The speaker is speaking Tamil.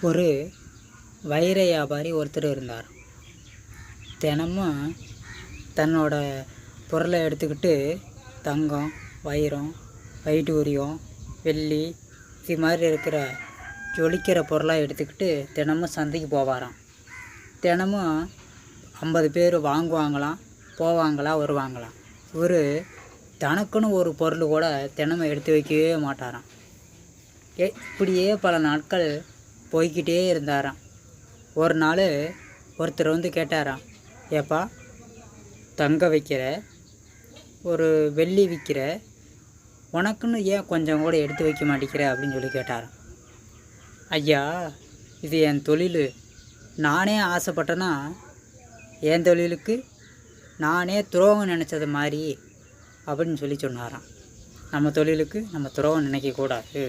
ஒரு வைர வியாபாரி ஒருத்தர் இருந்தார். தினமும் தன்னோட பொருளை எடுத்துக்கிட்டு தங்கம், வைரம், வைடூரியம், வெள்ளி இது மாதிரி இருக்கிற ஜொலிக்கிற பொருளாக எடுத்துக்கிட்டு தினமும் சந்தைக்கு போவாராம். தினமும் 50 பேர் வாங்குவாங்களாம், வருவாங்களாம். இவர் தனக்குன்னு ஒரு பொருள் கூட தினமும் எடுத்து வைக்கவே மாட்டாராம். இப்படியே பல நாட்கள் போய்கிட்டே இருந்தாராம். ஒரு நாள் ஒருத்தர் வந்து கேட்டாராம், ஏப்பா தங்கம் வைக்கிற, ஒரு வெள்ளி விற்கிற, உனக்குன்னு ஏன் கொஞ்சம் கூட எடுத்து வைக்க மாட்டேங்கிற அப்படின்னு சொல்லி கேட்டாராம். ஐயா, இது என் தொழில், நானே ஆசைப்பட்டேன்னா என் தொழிலுக்கு நானே துரோகம் நினச்சது மாதிரி அப்படின்னு சொல்லி சொன்னாராம். நம்ம தொழிலுக்கு நம்ம துரோகம் நினைக்கக்கூடாது.